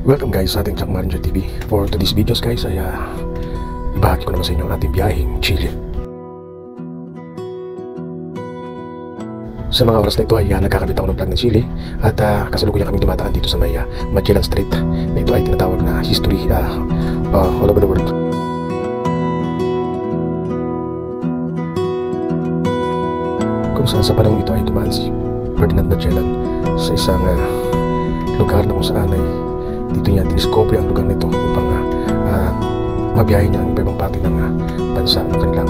Welcome guys sa ating Jack Maringer TV. For today's videos guys ay ibahagi ko naman sa inyo ang ating biyaheng Chile. Sa mga oras na ito ay nagkakabit ako ng vlog ng Chile at kasalukuyan kami dumataan dito sa may Magellan Street na ito ay tinatawag na history all over the world. Kung saan sa panahon ito ay dumaan si Ferdinand Magellan sa isang lugar na kung saan ay dito niya diniscover ang lugar nito upang mabiyahe niya ang ibang parte ng bansa ng kanilang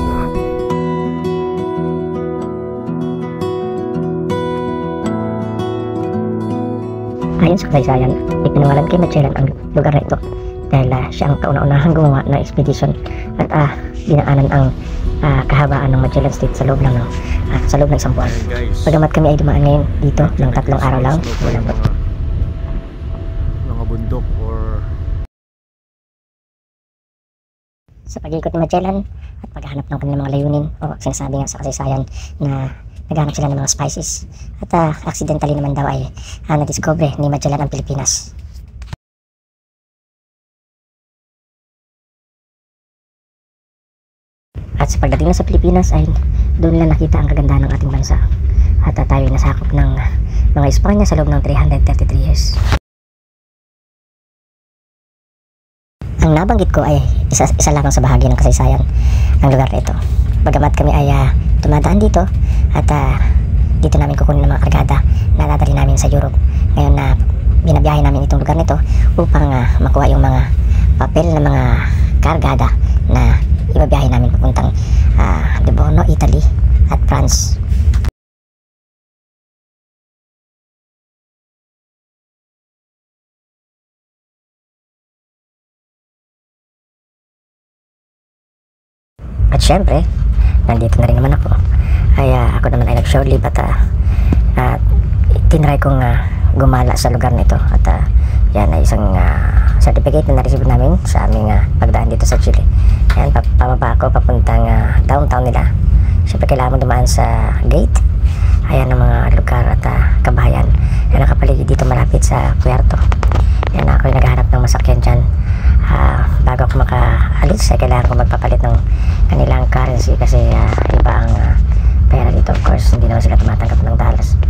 Ayon sa kasaysayan, ipinangalan kay Magellan ang lugar na ito dahil siya ang kauna-unahang gumawa ng expedition at dinaanan ang kahabaan ng Magellan Street sa loob ng isang buwan. Bagamat kami ay dumaan ngayon dito ng 3 araw lang, mga bundok or sa pag-ikot ni Magellan at paghahanap ng kanilang mga layunin o sinasabi nga sa kasaysayan na naghanap sila ng mga spices at accidentally naman daw ay na-discover ni Magellan ang Pilipinas. At sa pagdating na sa Pilipinas ay doon lang nakita ang kagandahan ng ating bansa at tayo ay nasakop ng mga Espanya sa loob ng 333 years. Ang nabanggit ko ay isa lamang sa bahagi ng kasaysayan ng lugar na ito. Bagamat kami ay tumadaan dito at dito namin kukunin ng mga kargada na dadali namin sa Europe. Ngayon na binabiyahe namin itong lugar nito upang makuha yung mga papel na mga kargada na ibabiyahe namin papuntang Livorno, Italy at France. At syempre, nandito na rin naman ako. Ako naman ay nag-shore leave at tinry kong gumala sa lugar nito. At yan ay isang certificate na na-receive namin sa aming pagdaan dito sa Chile. Ayan, pababa ako papuntang downtown nila. Syempre kailangan mo dumaan sa gate. Ayan ang mga lugar at kabahayan na nakapaligid dito malapit sa Puerto. Yan, ako ay naghahanap ng masakyan dyan. Bago ako makaalis ay kailangan ko magpapalit ng kanilang currency kasi iba ang pera dito. Of course hindi naman sila tumatanggap ng dollars,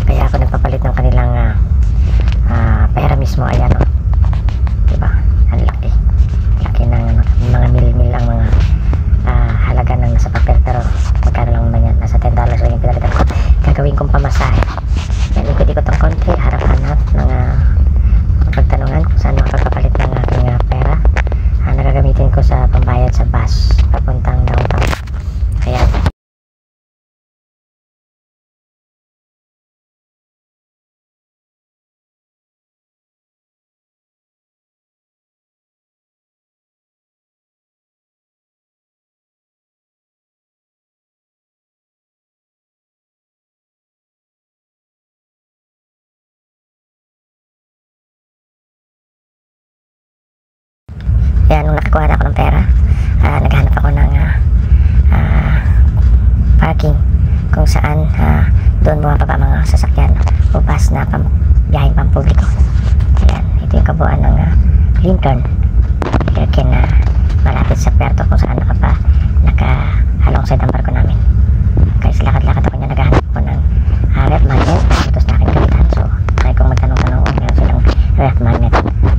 kaya ako nagpapalit ng kanilang pera mismo. Ayan o, diba, ang laki ng mga mil ang mga halaga ng nasa papel, pero magkano lang naman yan, nasa $10 lang yung pinalitan ko. Gagawin kong pamasahe. Yan, ikot-ikot ang konti, harap-hanap ng pagtanungan kung saan makapagpapalit ng aking pera na gagamitin ko sa pambayad sa bus papuntang downtown. Ayan. Kaya nung nakakuha na ako ng pera, naghanap ako ng parking kung saan doon bumababa mga sasakyan o bus na biyaheng pampubliko. Ayan, ito yung kabuuan ng Lincoln Airken na malapit sa Puerto kung saan naka-alongside ang barko namin. Guys, lakad-lakad ako niya, naghahanap ako ng ref magnet. Ito sa akin kapitan, so try kong magtanong-tanong kung meron silang ref magnet.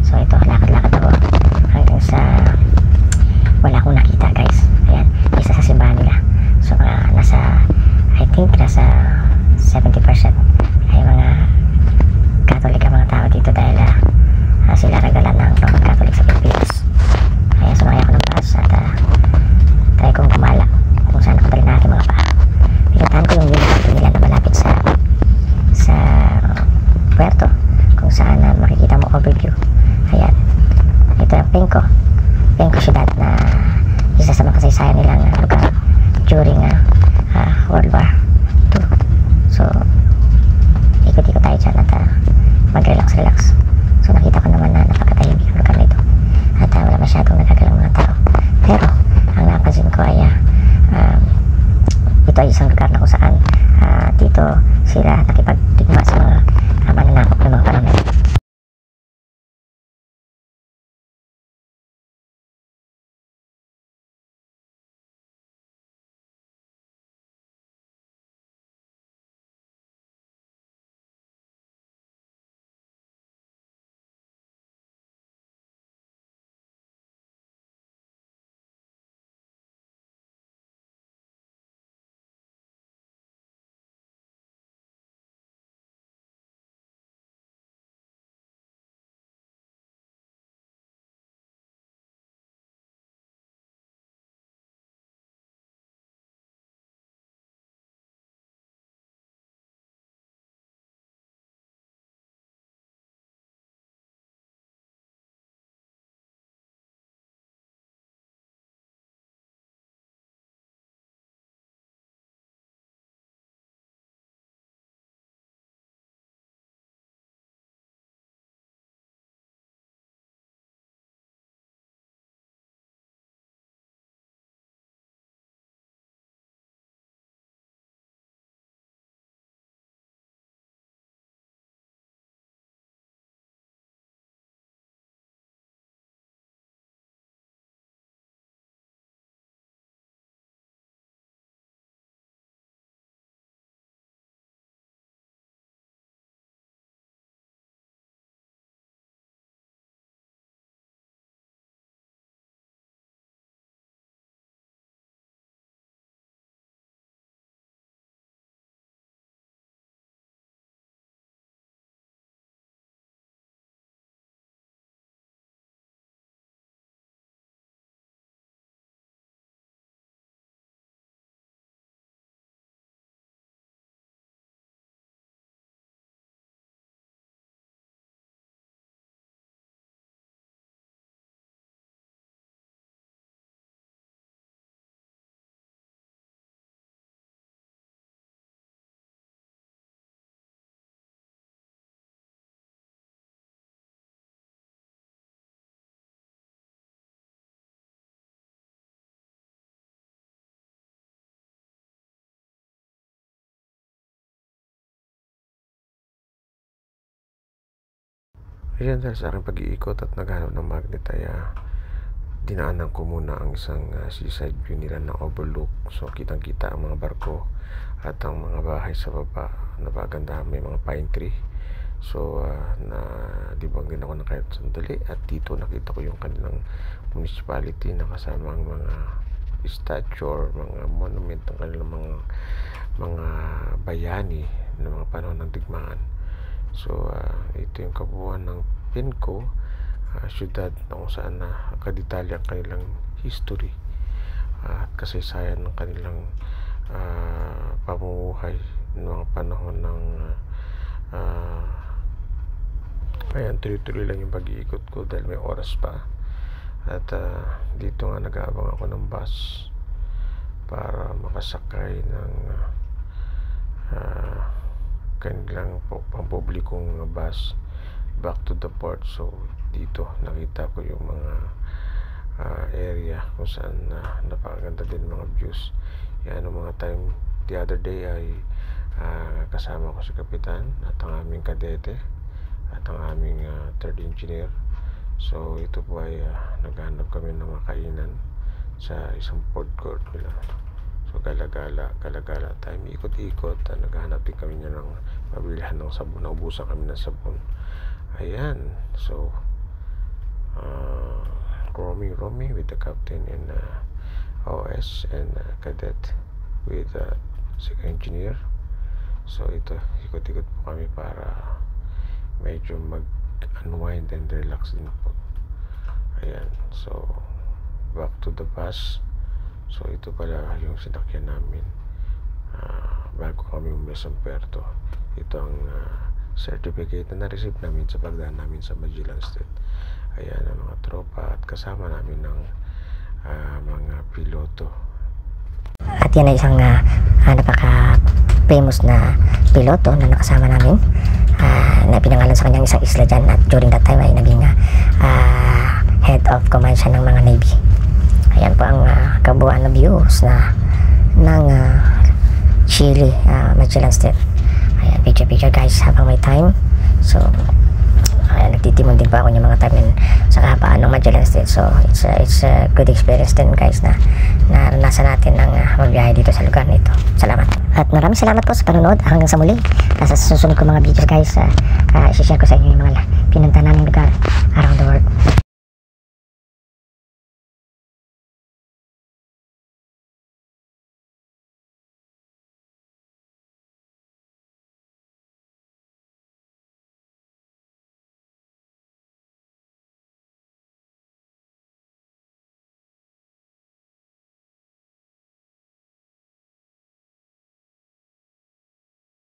So ito, lakad-lakad ako hanggang sa wala akong nakita guys. Ayan, isa sa simbahan nila. So I think nasa 70% ay mga Catholic ang mga tao dito dahil sila nagdala ng Roman Catholic sa Pilipinas. Ayan, sumakay ako ng bus at try kong gumala kung saan nakadali na aking mga paa. Pinuntahan ko yung unit Ayan, dahil sa aking pag-iikot at naghanap ng magnet ay dinaanan ko muna ang isang seaside view nila ng overlook. So kitang kita ang mga barko at ang mga bahay sa baba. Napaganda, may mga pine tree. So dibang din ako ng kahit sandali, at dito nakita ko yung kanilang municipality na kasama ang mga statue or mga monument ng kanilang mga bayani ng mga panahon ng digmaan. So ito yung kabuuan ng Pinco, syudad na kung saan kadetalye ang kanilang history at kasaysayan ng kanilang pamumuhay ng mga panahon ng ayan, tuloy-tuloy lang yung pag-iikot ko dahil may oras pa. At dito nga nag-aabang ako ng bus para makasakay ng kanilang pampublikong bus back to the port. So dito nakita ko yung mga area kung saan napakaganda din mga views. Yan ang mga time the other day ay kasama ko si Kapitan at ang aming kadete at ang aming third engineer. So ito po ay naghanap kami ng makainan sa isang food court nila. So gala-gala tayo, ikot-ikot, naghanap din kami niya ng mabilihan ng sabon. Naubusan kami ng sabon. Ayan, so roaming with the captain and OS and cadet with second engineer. So ito, ikot-ikot po kami para medyo mag-unwind and relax din po. Ayan, so back to the bus. So ito pala yung sinakyan namin bago kami umalis ng Puerto. Ito ang certificate na na-receive namin sa pagdaan namin sa Magellan State. Ayan ang mga tropa at kasama namin ng mga piloto. At yan ay isang napaka-famous na piloto na nakasama namin, na pinangalan sa kanyang isang isla dyan, at during that time ay naging head of command siya ng mga Navy. Ayan po ang kabuuan na views ng Chile, Magellan State. Ayan, picture guys habang may time. So ayan, nagtitimon din pa ako ng mga time sa kahabaan ng Magellan State. So it's a good experience din guys na naranasan natin ng magbiyahe dito sa lugar nito. Salamat. At maraming salamat po sa panonood. Hanggang sa muli. Sa susunod ko mga videos guys, i-share ko sa inyo yung mga pinunta naming lugar around the world.